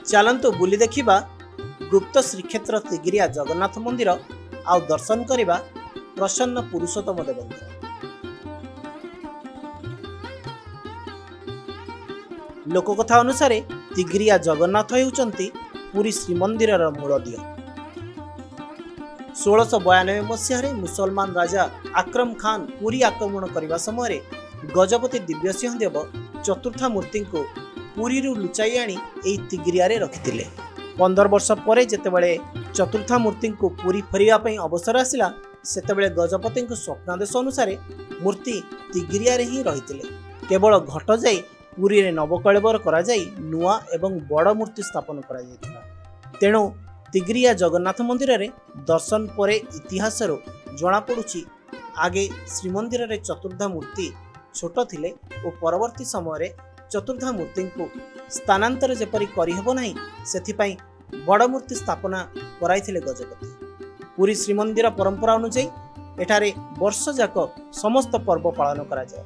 चलंतु बुली देखिबा गुप्त श्रीक्षेत्र तिगिरिया जगन्नाथ मंदिर आउ दर्शन करिबा प्रसन्न पुरुषोत्तम देवंक। लोककथा अनुसार तिगिरिया जगन्नाथ हेउचंती पुरी श्रीमंदिर मूल दिय। 1692 मसीह मुसलमान राजा आक्रम खान पुरी आक्रमण करने समय गजपति दिव्यसिंह देव चतुर्था मूर्ति को पुरी लुचाई आनी तिगिरिया रखिथिले। 15 वर्ष पर जेतेबेले चतुर्था मूर्ति को पुरी फेरिया अवसर आसिला सेतेबेले गजपति स्वप्नादेश अनुसार मूर्ति तिगिरिया ही रहिथिले। केवल घट जाई पुरी रे नवकलेबर करा जाई नुआ एवं बड़ मूर्ति स्थापन करा जायतिला। तेणु तिगिरिया जगन्नाथ मंदिर रे दर्शन परे इतिहास जना पड़ुछि आगे श्रीमंदिर रे चतुर्धा मूर्ति छोट थिले और परवर्ती समय चतुर्धा मूर्ति को स्थानांतर जेपरि करिहेबो नाही सेथिपाई बड़ मूर्ति स्थापना कराइथिले गजपति। पुरी श्रीमंदिर परंपरा अनुसार एठारे वर्ष जाक समस्त पर्व पालन करा जाय।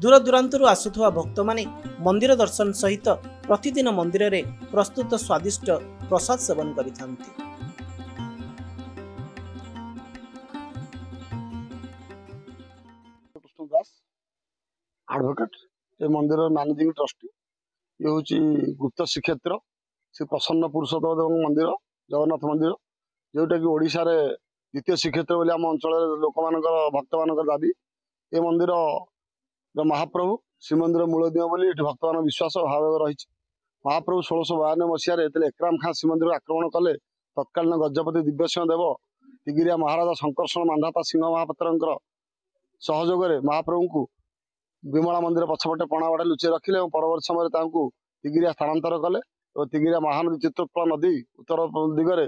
दूर दूरांतरु आसुथुवा भक्त माने मंदिर दर्शन सहित प्रतिदिन मंदिर रे प्रस्तुत स्वादिष्ट प्रसाद सेवन करिथांती। कृष्ण दास एडवोकेट ए मंदिर मैनेजिंग ट्रस्टी ये हूँ गुप्त श्रीक्षेत्र श्री प्रसन्न पुरुषोत्तम देव मंदिर जगन्नाथ मंदिर जोटा कि ओडिशा रे द्वितीय श्रीक्षेत्र बोली आम अंचल लोक मान भक्त मान दाबी। ये मंदिर महाप्रभु श्रीमंदिर मूलदीय बोली भक्त मान विश्वास भाव रही। महाप्रभु 1692 मसीह एकराम खान श्रीमंदिर आक्रमण कले तत्कालीन गजपति दिव्यसिंह देव तिगिरिया महाराजा शंकरषण मांधाता सिंह महापात्र सहयोग महाप्रभु को विमला मंदिर पछपटे पणा बाटे लुचे रखिले और परवर्ती समय तिगिरिया स्थानांतर कले और तिगिरिया महानदी चित्रकूट नदी उत्तर दिगरे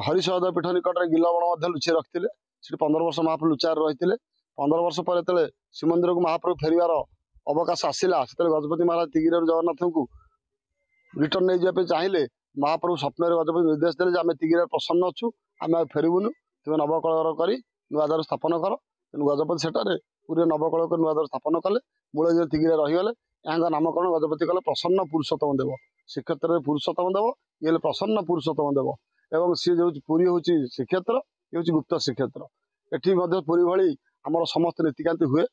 हरिशहदेव पीठ निकट में गिलबण लुचे रखिले। 15 वर्ष महाप्रभु लुचार रही। 15 वर्ष पर जो श्रीमंदिर को महाप्रभु फेरिवार अवकाश आसला से गजपति महाराज तिगिरिया जगन्नाथ को रिटर्न नहीं जाए चाहिए महाप्रभु स्वप्न गजपति निर्देश देते आम तिगिरिया प्रसन्न अच्छु आम फेरबुनु तुम नवकलर कर नुआ द्वार स्थापन कर। तेणु गजपति सेठारे पूरे नवकल कर नुआ द्वार स्थापन कले मूल दिन तिगिरिया रहीगले। यहाँ नामकरण गजपति कले प्रसन्न पुरुषोत्तम देव। श्रीक्षेत्र पुरुषोत्तम देव ये प्रसन्न पुरुषोत्तम देव एवं सी जो पुरी हूँ श्रीक्षेत्र ये हूँ गुप्त श्रीक्षेत्र। एटी पुरी भली आमर समस्त नीतिकांति हुए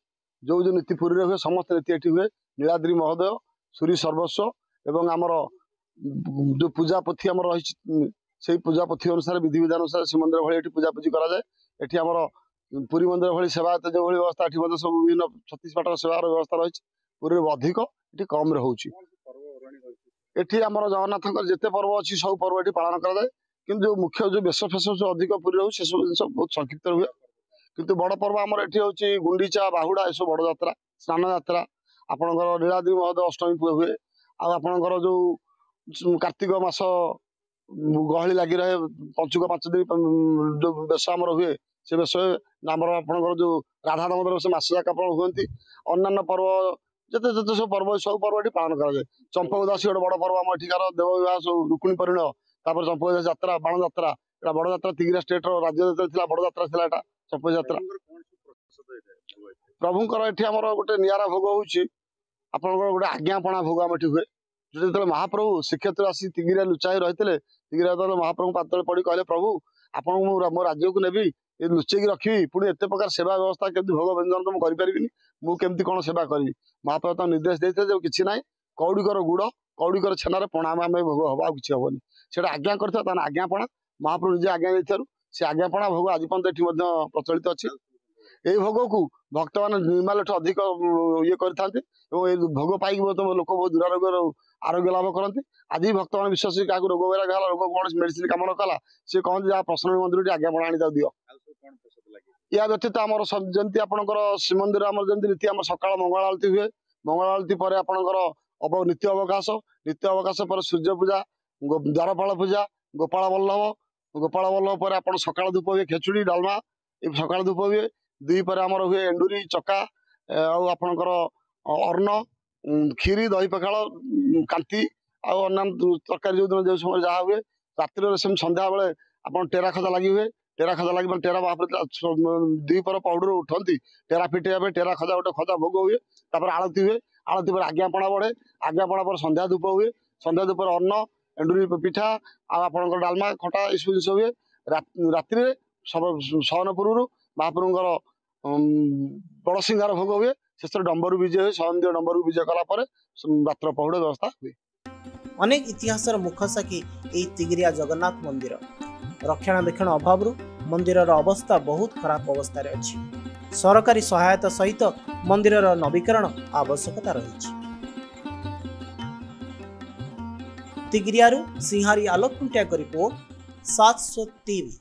जो जो नीति पुरी हुए समस्त नीति एटी हुए। नीलाद्री महोदय सूरी सर्वस्व एवं आमर जो पूजा पथी आम रही से पूजा पथी अनुसार विधि विधान अनुसार श्रीमंदिर भली एटी पूजा पूजी करा जाए। एटी आमर पुरी मंदिर भली सेवायत जो भली व्यवस्था एटी सब विभिन्न 36 पाट सेवार व्यवस्था रही। पुरी अधिक ये कम रोचे। एटी आमर जगन्नाथ जिते पर्व अच्छी सब पर्व ये पालन करा जाए किंतु जो मुख्य जो बेश फेश जो अधिक पुरी रोचे से सब जिन बहुत संक्षिप्त हुए। किंतु बड़ पर्व आमर एटी हूँ गुंडीचा बाहुड़ा ये सब बड़ यात्रा स्नान यात्रा आपणकर नीलाद्री महोदय अष्टमी हुए आपणकर जो कार्तिक मास गहली लगी रहे पंचुक 5 दिन जो बेश आमर हुए से बेश आमर आपणकर जो राधा दामोदर से मास जाक हुए। अन्य पर्व जिते जिते सब पर्व ये पालन कराए। चंपकदासी गोटे बड़ पर्व आम एठिकार देव विवाह सब रुक्णी परिणय तापर चंपकदासी यात्रा बाण यात्रा एटा बड़ यात्रा तिगिरिया स्टेट राज्य बड़ यात्रा था चंपक यात्रा। प्रभुंर एटी आमर गोटे निरा भोग हूँ आपंकर गोटे आज्ञापणा भोग आम हुए जो महाप्रभु श्रीक्षेत्र आसी तिगिरिया लुचाई रही तिगिरिया महाप्रभु पात्र पड़ी कहले प्रभु आपन मो राज्य को नेबी लुचेक रखी पुणी एत प्रकार सेवा व्यवस्था केमती भोग व्यंजन तो मुझे मुझे कौन सेवा करी। महाप्रभु तो निर्देश देते जो किसी ना कौड़िकर गुड़ कौड़िकर छेनार पणा आम भोग हम आ कि हेनी से आज्ञा कर आज्ञापणा महाप्रभु निजे आज्ञा देते से आज्ञापणा भोग आज पर्यंत ये प्रचलित अच्छी। यही भोग को भक्त मान निर्माल अधिक ये करते भोग पाई लोक बहुत दुरारोग्य आरोग्य लाभ करते। आज भी भक्त मान विश्वास क्या रोग वैराग रोग कौन मेडिसिन कम न कला सी कहते जहाँ प्रसन्न मंदिर आज्ञापना आनी दियो। या व्यतीत आमर जमी आपंकर श्रीमंदिर आम जमी नीति आम सकाल मंगल आलती हुए मंगल आलती पर आपंकर नित्य अवकाश पर सूर्य पूजा द्वारपाल पूजा गोपाल वल्लभ पर आप सकाल धूप हुए खेचुड़ी डालमा ये सकाल धूप हुए। 2 पर आमर हुए एंडुरी चका आपणकर अर्ण खीरी दही पखाड़ कांति आन्य तरकारी जो दिन जो समय जहाँ हुए रात्रि से संध्या बेले आप टेरा खजा लगी हुए। टेरा खजा लगे टेरा महाप्रभु 2 पर पौडर उठती टेरा फिटेगा टेरा खजा गोटे खजा भोग हुए। आलती हुए आलती पर आज्ञापणा बढ़े आज्ञापणा पर संध्या धूप हुए संध्या दोपर अन्न एंडुरी पिठा आपणकर डालमा खटा यू जिन हुए राति शयन पूर्व महाप्रभुଙ୍କର बड़ सिंगार भोग हुए शेष डंबर विजय हुए स्वयं डंबर विजय कलापर रात्र पहुड़ व्यवस्था हुए। अनेक इतिहासर मुखसाखी एई तिगिरिया जगन्नाथ मंदिर रक्षणाबेक्षण अभाव मंदिर अवस्था बहुत खराब अवस्था अच्छी। सरकारी सहायता सहित मंदिर नवीकरण आवश्यकता रही। तिगिरियारू सिंहारी आलोक खुंटिया रिपोर्ट 700 टीवी।